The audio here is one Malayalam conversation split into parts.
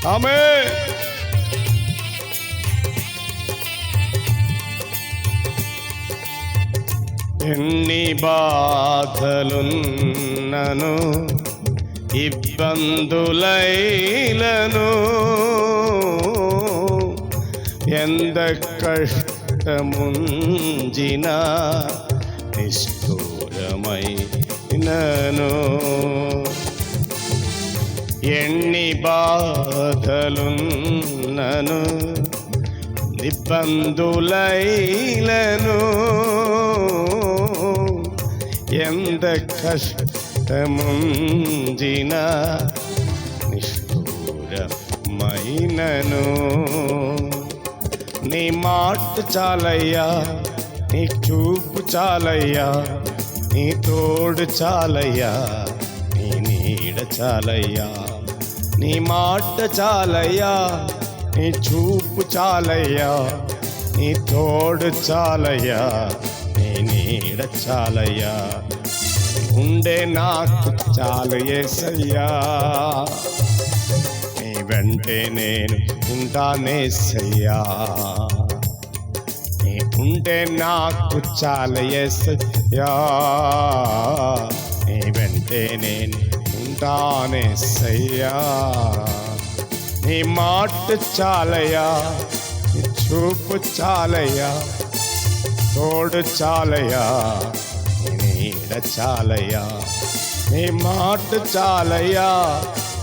ആമേൻ. ఎన్ని బాధలున్నను ఇబ్బందులైలను ఎంత కష్టముంజినా నిష్ఠూరమైనను ఎన్ని బాధలున్నను ఇబ్బందులైలను ఎంత కష్టముంజినా నిష్ఠూరమైనను నీ మాట చాలయ్యా, నీ చూపు చాలయ్యా, నీ తోడు చాలయ్యా, నీ నీడ చాలయ్యా. నీ మాట చాలయ్యా, నీ చూపు చాలయ్యా, నీ తోడు చాలయ్యా, నీ నీడ చాలయ్యా. ఉండే నాకు చాలు యేసయ్యా, నీ వెంటే నేను ఉంటానేసయ్యా. నీ ఉంటే నాకు చాలు యేసయ్యా, నీ వెంటే నేను ఉంటానేసయ్యా. నీ మాట చాలయ్యా, నీ చూపు చాలయ్యా, తోడు చాలయ్యా, నీ నీడ చాలయ్యా. నీ మాట చాలయ్యా,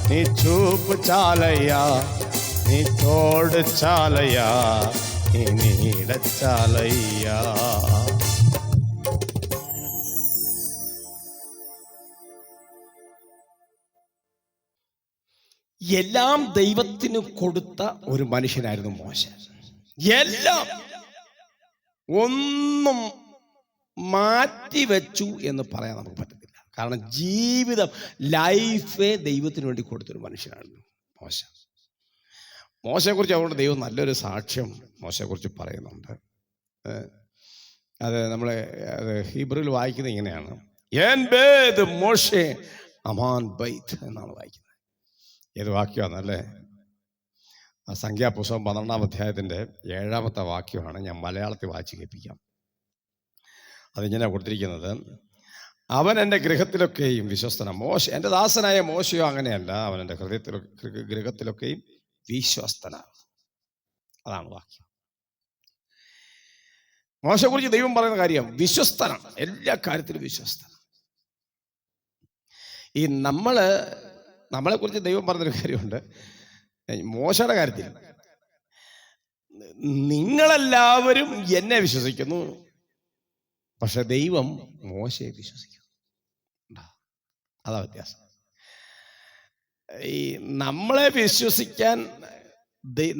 నీ చూపు చాలయ్యా, నీ తోడు చాలయ్యా, నీ నీడ చాలయ్యా. എല്ലാം ദൈവത്തിന് കൊടുത്ത ഒരു മനുഷ്യനായിരുന്നു മോശ. എല്ലാം ഒന്നും മാറ്റിവെച്ചു എന്ന് പറയാൻ നമുക്ക് പറ്റത്തില്ല. കാരണം ജീവിതം, ലൈഫേ ദൈവത്തിന് വേണ്ടി കൊടുത്തൊരു മനുഷ്യനായിരുന്നു മോശ. മോശയെക്കുറിച്ച് അതുകൊണ്ട് ദൈവം നല്ലൊരു സാക്ഷ്യം മോശയെക്കുറിച്ച് പറയുന്നുണ്ട്. അത് നമ്മളെ ഹീബ്രുവിൽ വായിക്കുന്നത് ഇങ്ങനെയാണ്, മോശെ അമാൻ ബൈത്ത് എന്നാണ് വായിക്കുന്നത്. ഏത് വാക്യമാണെന്നല്ലേ? ആ സംഖ്യാപുസ്തകം 12-ാം അധ്യായത്തിൻ്റെ 7-ാമത്തെ വാക്യമാണ്. ഞാൻ മലയാളത്തിൽ വായിച്ച് കേൾപ്പിക്കാം. അതിങ്ങനെ കൊടുത്തിരിക്കുന്നത്, അവൻ എൻ്റെ ഗൃഹത്തിലൊക്കെയും വിശ്വസ്തന. മോശ എൻ്റെ ദാസനായ മോശയോ അങ്ങനെയല്ല, അവൻ എൻ്റെ ഗൃഹത്തിലൊക്കെയും വിശ്വസ്തനാണ്. അതാണ് വാക്യം. മോശയെക്കുറിച്ച് ദൈവം പറയുന്ന കാര്യം വിശ്വസ്തനാണ്, എല്ലാ കാര്യത്തിലും വിശ്വസ്തനാണ്. ഈ നമ്മളെക്കുറിച്ച് ദൈവം പറഞ്ഞൊരു കാര്യമുണ്ട് മോശയുടെ കാര്യത്തിൽ. നിങ്ങളെല്ലാവരും എന്നെ വിശ്വസിക്കുന്നു, പക്ഷെ ദൈവം മോശയെ വിശ്വസിക്കുന്നു. അതാ വ്യത്യാസം. ഈ നമ്മളെ വിശ്വസിക്കാൻ,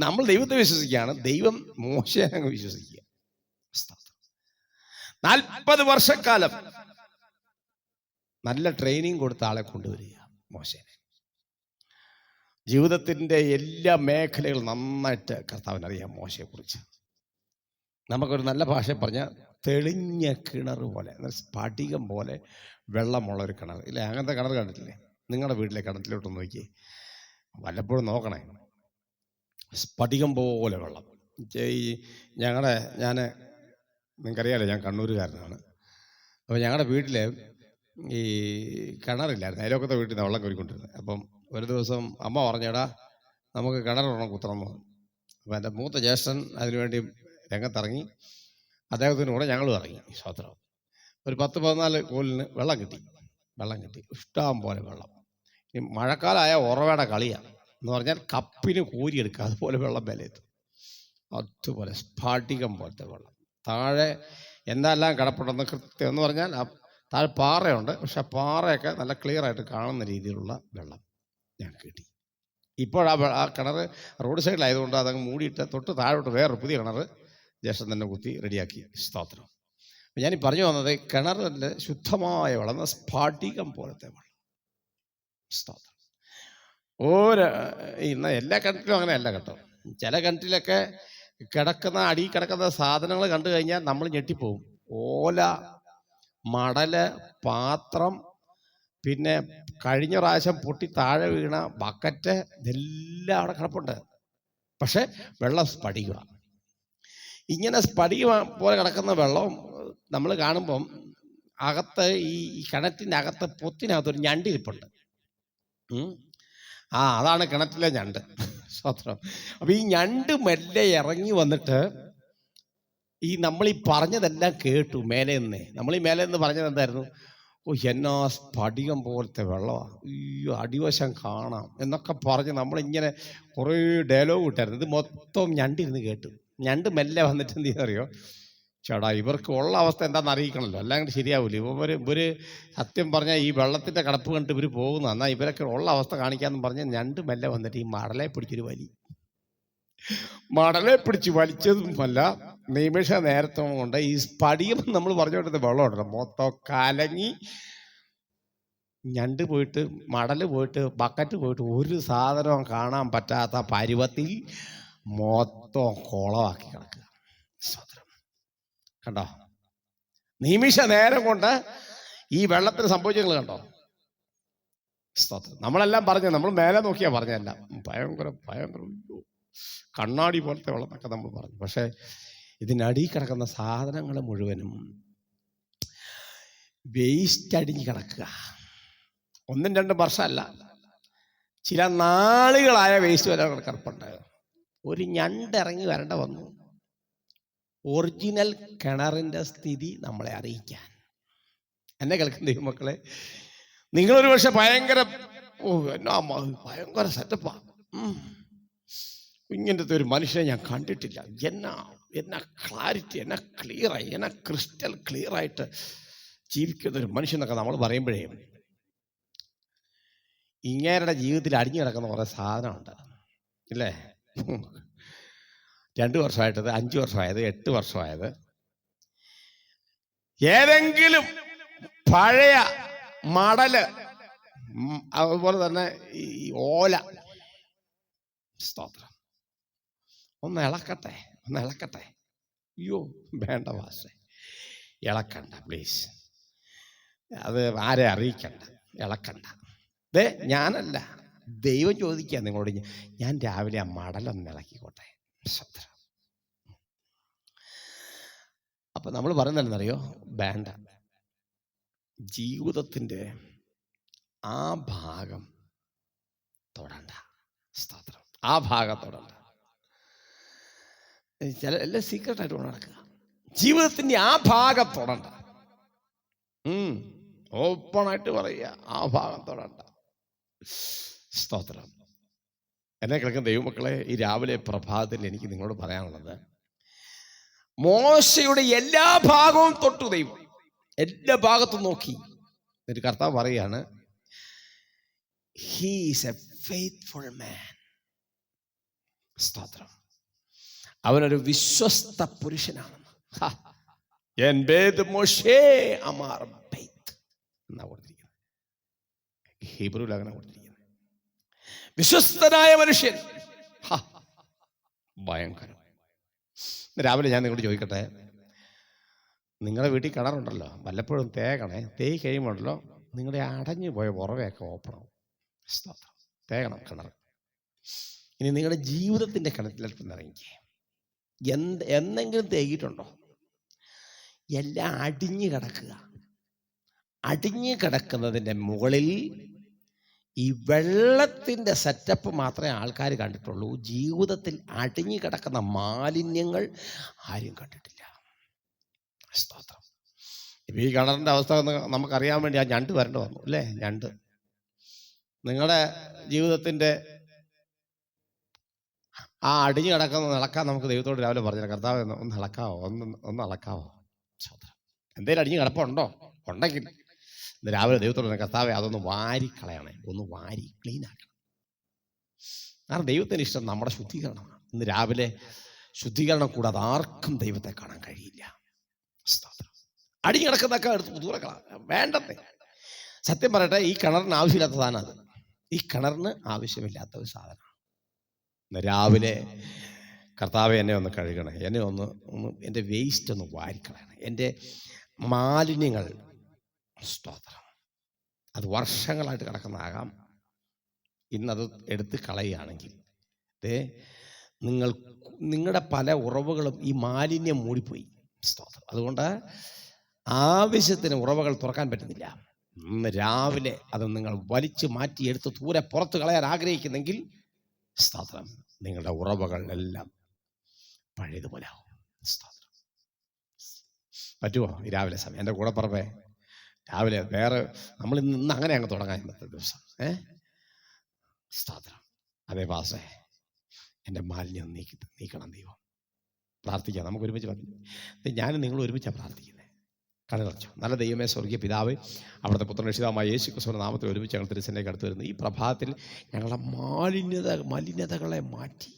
നമ്മൾ ദൈവത്തെ വിശ്വസിക്കുകയാണ്, ദൈവം മോശയെ അങ്ങ് വിശ്വസിക്കുക. 40 വർഷക്കാലം നല്ല ട്രെയിനിങ് കൊടുത്ത ആളെ കൊണ്ടുവരിക മോശനെ. ജീവിതത്തിൻ്റെ എല്ലാ മേഖലകളും നന്നായിട്ട് കർത്താവിനറിയാം മോശയെക്കുറിച്ച്. നമുക്കൊരു നല്ല ഭാഷ പറഞ്ഞാൽ തെളിഞ്ഞ കിണർ പോലെ, സ്ഫടികം പോലെ വെള്ളമുള്ളൊരു കിണർ ഇല്ലേ? അങ്ങനത്തെ കിണർ കണ്ടിട്ടില്ലേ? നിങ്ങളുടെ വീട്ടിലെ കിണറ്റിലോട്ട് നോക്കി വല്ലപ്പോഴും നോക്കണേ. സ്ഫടികം പോലെ വെള്ളം. നിങ്ങൾക്കറിയാലോ, ഞാൻ കണ്ണൂരുകാരനാണ്. അപ്പോൾ ഞങ്ങളുടെ വീട്ടിൽ ഈ കിണറില്ലായിരുന്നു, അയലോക്കത്തെ വീട്ടിൽ നിന്ന് വെള്ളം കോരിക്കൊണ്ടിരുന്നത്. അപ്പം ഒരു ദിവസം അമ്മ പറഞ്ഞേടാ നമുക്ക് കിണറൊരെണ്ണം കുത്തണം എന്ന് പറഞ്ഞു. അപ്പം എൻ്റെ മൂത്ത ജ്യേഷ്ഠൻ അതിനുവേണ്ടി രംഗത്തിറങ്ങി, അദ്ദേഹത്തിനും കൂടെ ഞങ്ങളും ഇറങ്ങി. സ്വത്രം ഒരു 10-14 കോലിന് വെള്ളം കിട്ടി. ഇഷ്ടം പോലെ വെള്ളം. ഈ മഴക്കാലമായ ഉറവയുടെ കളിയാണ് എന്ന് പറഞ്ഞാൽ കപ്പിന് കോരിയെടുക്കുക, അതുപോലെ വെള്ളം വിലയെത്തും. അതുപോലെ സ്ഫടികം പോലത്തെ വെള്ളം. താഴെ എന്തെല്ലാം കിടപ്പുണ്ടെന്ന് കൃത്യം എന്ന് പറഞ്ഞാൽ താഴെ പാറയുണ്ട്, പക്ഷെ ആ പാറയൊക്കെ നല്ല ക്ലിയർ ആയിട്ട് കാണുന്ന രീതിയിലുള്ള വെള്ളം ഞങ്ങൾക്ക് കിട്ടി. ഇപ്പോൾ ആ കിണർ റോഡ് സൈഡിലായതുകൊണ്ട് അതങ്ങ് മൂടിയിട്ട് തൊട്ട് താഴോട്ട് വേറൊരു പുതിയ കിണർ ജ്യേഷ്ഠൻ തന്നെ കുത്തി റെഡിയാക്കി. സ്തോത്രം. ഞാനീ പറഞ്ഞു വന്നത്, കിണറിൻ്റെ ശുദ്ധമായ വെള്ളം, സ്ഫടികം പോലത്തെ വെള്ളം. സ്തോത്രം. ഇന്ന് എല്ലാ കിണറ്റിലും അങ്ങനെയല്ല കേട്ടോ. ചില കിണറ്റിലൊക്കെ അടിയിൽ കിടക്കുന്ന സാധനങ്ങൾ കണ്ടു കഴിഞ്ഞാൽ നമ്മൾ ഞെട്ടിപ്പോവും. ഓല, മടല്, പാത്രം, പിന്നെ കഴിഞ്ഞ പ്രാവശ്യം പൊട്ടി താഴെ വീണ ബക്കറ്റ് ഇതെല്ലാം അവിടെ കിടപ്പുണ്ട്. പക്ഷെ വെള്ളം സ്ഫടിക. ഇങ്ങനെ സ്ഫടിക പോലെ കിടക്കുന്ന വെള്ളം നമ്മൾ കാണുമ്പം അകത്ത് ഈ കിണറ്റിൻ്റെ അകത്ത് പൊത്തിനകത്തൊരു ഞണ്ടിരിപ്പുണ്ട്. അതാണ് കിണറ്റിലെ ഞണ്ട്. സ്വത്രം. അപ്പൊ ഈ ഞണ്ട് മെല്ലെ ഇറങ്ങി വന്നിട്ട് നമ്മൾ ഈ പറഞ്ഞതെല്ലാം കേട്ടു. നമ്മൾ ഈ മേലെ നിന്ന് പറഞ്ഞത് എന്തായിരുന്നു? എന്നാ സ്ഫടികം പോലത്തെ വെള്ളമാണ്, അയ്യോ അടിവശം കാണാം എന്നൊക്കെ പറഞ്ഞ് നമ്മളിങ്ങനെ കുറേ ഡയലോഗ് ഇട്ടായിരുന്നു. ഇത് മൊത്തം ഞണ്ടിരുന്ന് കേട്ടു. ഞണ്ട് മെല്ലെ വന്നിട്ട് എന്ത് ചെയ്യുന്നറിയോ? ചേട്ടാ, ഇവർക്ക് ഉള്ള അവസ്ഥ എന്താണെന്ന് അറിയിക്കണമല്ലോ, അല്ലാണ്ട് ശരിയാവില്ല. ഇവര് സത്യം പറഞ്ഞാൽ ഈ വെള്ളത്തിൻ്റെ കിടപ്പ് കണ്ടിട്ട് ഇവർ പോകുന്നു. എന്നാൽ ഇവരൊക്കെ ഉള്ള അവസ്ഥ കാണിക്കാമെന്ന് പറഞ്ഞ് ഞണ്ട് മെല്ലെ വന്നിട്ട് ഈ മടലെ പിടിച്ചൊരു വലി. മടലെ പിടിച്ച് വലിച്ചതുമല്ല, നിമിഷ നേരത്തോളം കൊണ്ട് ഈ സ്ഫടികം നമ്മൾ പറഞ്ഞുകൊണ്ടിരുന്ന വെള്ളമുണ്ടല്ലോ മൊത്തം കലങ്ങി. ഞണ്ട് പോയിട്ട്, മടല് പോയിട്ട്, ബക്കറ്റ് പോയിട്ട് ഒരു സാധനവും കാണാൻ പറ്റാത്ത പരുവത്തിൽ മൊത്തം കുളമാക്കി കിടക്കുക. കണ്ടോ? നിമിഷ നേരം കൊണ്ട് ഈ വെള്ളത്തിന് സംഭവിച്ചത് കണ്ടോ? നമ്മളെല്ലാം പറഞ്ഞു, നമ്മൾ മേലെ നോക്കിയാ പറഞ്ഞല്ല, ഭയങ്കര ഭയങ്കര കണ്ണാടി പോലത്തെ വെള്ളം എന്നൊക്കെ നമ്മൾ പറഞ്ഞു. പക്ഷെ ഇതിനടിയിൽ കിടക്കുന്ന സാധനങ്ങൾ മുഴുവനും വേസ്റ്റ് അടിഞ്ഞ് കിടക്കുക. 1-2 വർഷമല്ല, ചില നാളുകളായ വേസ്റ്റ് വരെ കിടപ്പുണ്ട്. ഒരു ഞണ്ട് ഇറങ്ങി വരേണ്ട വന്നു ഒറിജിനൽ കിണറിൻ്റെ സ്ഥിതി നമ്മളെ അറിയിക്കാൻ. എന്നെ കേൾക്കുന്ന ദൈവമക്കളെ, നിങ്ങളൊരു പക്ഷെ ഭയങ്കര ഭയങ്കര സെറ്റപ്പാ, ഇങ്ങനത്തെ ഒരു മനുഷ്യനെ ഞാൻ കണ്ടിട്ടില്ല, എന്നാ ക്ലാരിറ്റി, എന്നാ ക്ലിയറായി, എന്നാ ക്രിസ്റ്റൽ ക്ലിയറായിട്ട് ജീവിക്കുന്ന ഒരു മനുഷ്യനൊക്കെ നമ്മൾ പറയുമ്പോഴേ, ഇങ്ങേരുടെ ജീവിതത്തിൽ അടിഞ്ഞു കിടക്കുന്ന കുറേ സാധനമുണ്ട് ഇല്ലേ? 2 വർഷമായിട്ടത്, 5 വർഷമായത്, 8 വർഷമായത്, ഏതെങ്കിലും പഴയ മടല്, അതുപോലെ തന്നെ ഈ ഓല, സ്തോത്രം, ഒന്ന് ഇളക്കട്ടെ. അയ്യോ വേണ്ട വാസേ, ഇളക്കണ്ട പ്ലീസ്, അത് ആരെ അറിയിക്കണ്ട, ഇളക്കണ്ട. ഞാനല്ല, ദൈവം ചോദിക്കുക നിങ്ങളോട്, ഞാൻ രാവിലെ ആ മടലൊന്ന് ഇളക്കിക്കോട്ടെ. അപ്പൊ നമ്മൾ പറയുന്നതെന്നറിയോ? വേണ്ട, ജീവിതത്തിന്റെ ആ ഭാഗം തൊടണ്ട. സ്തോത്രം. ആ ഭാഗം തൊടണ്ട. എല്ലാം സീക്രട്ടായിട്ട് നടക്കുക. ജീവിതത്തിന്റെ ആ ഭാഗം തൊടണ്ട. ഓപ്പണായിട്ട് പറയുക, ആ ഭാഗം തൊടണ്ട. സ്തോത്രം. എന്നെ കേൾക്കുന്ന ദൈവമക്കളെ, ഈ രാവിലെ പ്രഭാതത്തിൽ എനിക്ക് നിങ്ങളോട് പറയാനുള്ളത്, മോശയുടെ എല്ലാ ഭാഗവും തൊട്ടു ദൈവം, എല്ലാ ഭാഗത്തും നോക്കി. എന്നിട്ട് കർത്താവ് പറയാണ്, ഹി ഈസ് എ ഫെയ്ത്ത്ഫുൾ മാൻ. സ്തോത്രം. അവനൊരു വിശ്വസ്ത പുരുഷനാണെന്ന്. എന്നാ കൊടുത്തിരിക്കുന്നത്, ഹീബ്രുവിൽ അങ്ങനെ കൊടുത്തിരിക്കുന്നത്. വിശ്വസ്തനായ മനുഷ്യൻ. ഭയങ്കരം. രാവിലെ ഞാൻ നിങ്ങളോട് ചോദിക്കട്ടെ, നിങ്ങളുടെ വീട്ടിൽ കിണറുണ്ടല്ലോ, വല്ലപ്പോഴും തേകണേ. തേയി കഴിയുമ്പോഴല്ലോ നിങ്ങളുടെ അടഞ്ഞു പോയ ഉറവയൊക്കെ ഓപ്പണാവും. തേകണം കിണർ. ഇനി നിങ്ങളുടെ ജീവിതത്തിൻ്റെ കിണറ്റിലെടുത്ത് ഇറങ്ങിക്കേ. എന്തെങ്കിലും തേകിയിട്ടുണ്ടോ? എല്ലാം അടിഞ്ഞു കിടക്കുക. അടിഞ്ഞു കിടക്കുന്നതിൻ്റെ മുകളിൽ ഈ വെള്ളത്തിൻ്റെ സെറ്റപ്പ് മാത്രമേ ആൾക്കാർ കണ്ടിട്ടുള്ളൂ. ജീവിതത്തിൽ അടിഞ്ഞു കിടക്കുന്ന മാലിന്യങ്ങൾ ആരും കണ്ടിട്ടില്ല. സ്തോത്രം. ഇപ്പം ഈ കിണറിൻ്റെ അവസ്ഥ നമുക്കറിയാൻ വേണ്ടി ആ ഞണ്ട് വരേണ്ട വന്നു അല്ലേ? ഞണ്ട് നിങ്ങളുടെ ജീവിതത്തിൻ്റെ ആ അടിഞ്ഞു കിടക്കുന്ന ഇളക്കാൻ നമുക്ക് ദൈവത്തോട് രാവിലെ പറഞ്ഞു, കർത്താവ് ഒന്ന് ഇളക്കാവോ, ഒന്ന് ഇളക്കാവോ. എന്തേലും അടിഞ്ഞു കിടപ്പുണ്ടോ? ഉണ്ടെങ്കിൽ ഇന്ന് രാവിലെ ദൈവത്തോട് കർത്താവെ അതൊന്ന് വാരിക്കളയണേ, ഒന്ന് വാരി ക്ലീൻ ആക്കണം. കാരണം ദൈവത്തിന് ഇഷ്ടം നമ്മുടെ ശുദ്ധീകരണമാണ്. ഇന്ന് രാവിലെ ശുദ്ധീകരണം കൂടാതെ ആർക്കും ദൈവത്തെ കാണാൻ കഴിയില്ല. അടിഞ്ഞു കിടക്കുന്നതൊക്കെ എടുത്ത് ദൂരക്കളാം, വേണ്ടത്തെ. സത്യം പറയട്ടെ, ഈ കിണറിന് ആവശ്യമില്ലാത്ത സാധനം അത്. ഈ കിണറിന് ആവശ്യമില്ലാത്ത ഒരു സാധനമാണ്. ഇന്ന് രാവിലെ കർത്താവെ എന്നെ ഒന്ന് കഴുകണേ, എന്നെ ഒന്ന് എൻ്റെ വേസ്റ്റ് ഒന്ന് വാരിക്കളയണേ, എൻ്റെ മാലിന്യങ്ങൾ. സ്തോത്രം. അത് വർഷങ്ങളായിട്ട് കിടക്കുന്നതാകാം. ഇന്നത് എടുത്ത് കളയുകയാണെങ്കിൽ നിങ്ങളുടെ പല ഉറവുകളും ഈ മാലിന്യം മൂടിപ്പോയി. സ്തോത്രം. അതുകൊണ്ട് ആവശ്യത്തിന് ഉറവുകൾ തുറക്കാൻ പറ്റുന്നില്ല. ഇന്ന് രാവിലെ അത് നിങ്ങൾ വലിച്ചു മാറ്റി എടുത്ത് ദൂരെ പുറത്ത് കളയാൻ ആഗ്രഹിക്കുന്നെങ്കിൽ സ്തോത്രം, നിങ്ങളുടെ ഉറവുകൾ എല്ലാം പഴയതുപോലെ ആവും. സ്തോത്രം. പറ്റുമോ ഈ രാവിലെ സമയം? എൻ്റെ കൂടെ പറവേ, രാവിലെ വേറെ നമ്മൾ ഇന്ന് അങ്ങനെ അങ്ങ് തുടങ്ങാൻ ഇന്നത്തെ ദിവസം. സ്തോത്രം. അതേ പാസേ, എൻ്റെ മാലിന്യം നീക്കണം ദൈവം. പ്രാർത്ഥിക്കാം. നമുക്ക് ഒരുമിച്ച് ഞാനും നിങ്ങൾ ഒരുമിച്ചാണ് പ്രാർത്ഥിക്കുന്നത്. കണ്ണടച്ചു. നല്ല ദൈവമേ, സ്വർഗീയ പിതാവ്, അവിടുത്തെ പുത്രൻ രക്ഷിതാവായ യേശു ക്രിസ്തുവിന്റെ നാമത്തിൽ ഒരുമിച്ച് ഞങ്ങൾ തിരുസന്നിധിയിലേക്ക് അടുത്ത് വരുന്നു. ഈ പ്രഭാതത്തിൽ ഞങ്ങളുടെ മലിനതകളെ മാറ്റി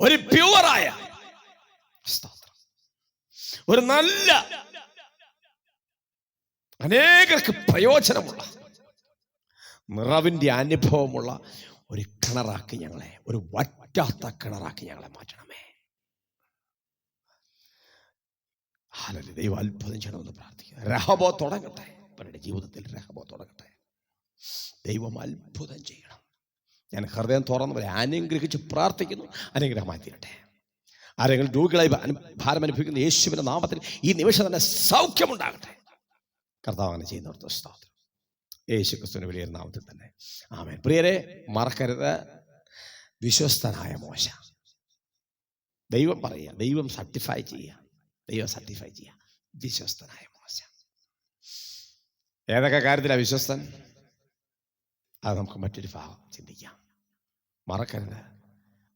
ഒരു പ്യുവറായ സ്തോത്രം, ഒരു നല്ല അനേകർക്ക് പ്രയോജനമുള്ള നിറവിൻ്റെ അനുഭവമുള്ള ഒരു കിണറാക്കി ഞങ്ങളെ, ഒരു വറ്റാത്ത കിണറാക്കി ഞങ്ങളെ മാറ്റണമേ. ദൈവം അത്ഭുതം ചെയ്യണമെന്ന് പ്രാർത്ഥിക്കുക. രഹബോ തുടങ്ങട്ടെ, അവരുടെ ജീവിതത്തിൽ രഹബോ തുടങ്ങട്ടെ. ദൈവം അത്ഭുതം ചെയ്യണം. ഞാൻ ഹൃദയം തുറന്നവരെ അനുഗ്രഹിച്ച് പ്രാർത്ഥിക്കുന്നു. അനുഗ്രഹമായി തീരട്ടെ. ആരെങ്കിലും രോഗികളായി ഭാരം അനുഭവിക്കുന്ന യേശുവിന്റെ നാമത്തിൽ ഈ നിമിഷം തന്നെ സൗഖ്യമുണ്ടാകട്ടെ. കർത്താവ് അങ്ങനെ ചെയ്യുന്നവർക്ക് സ്തോത്രം. യേശു ക്രിസ്തുവിന്റെ വലിയ നാമത്തിൽ തന്നെ ആമേൻ. പ്രിയരെ, മറക്കരുത്, വിശ്വസ്തനായ മോശ. ദൈവം പറയുക, ദൈവം സർട്ടിഫൈ ചെയ്യുക, വിശ്വസ്തനായ മോശ. ഏതൊക്കെ കാര്യത്തിലാണ് വിശ്വസ്തൻ? അത് നമുക്ക് മറ്റൊരു ഭാഗം ചിന്തിക്കാം. മറക്കരുത്,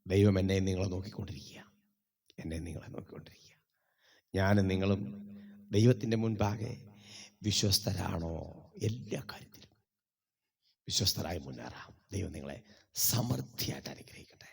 ദൈവം എന്നെ നിങ്ങളെ നോക്കിക്കൊണ്ടിരിക്കുക. ഞാനും നിങ്ങളും ദൈവത്തിൻ്റെ മുൻപാകെ വിശ്വസ്തരാണോ? എല്ലാ കാര്യത്തിലും വിശ്വസ്തരായി മുന്നേറാം. ദൈവം നിങ്ങളെ സമൃദ്ധിയായിട്ട് അനുഗ്രഹിക്കട്ടെ.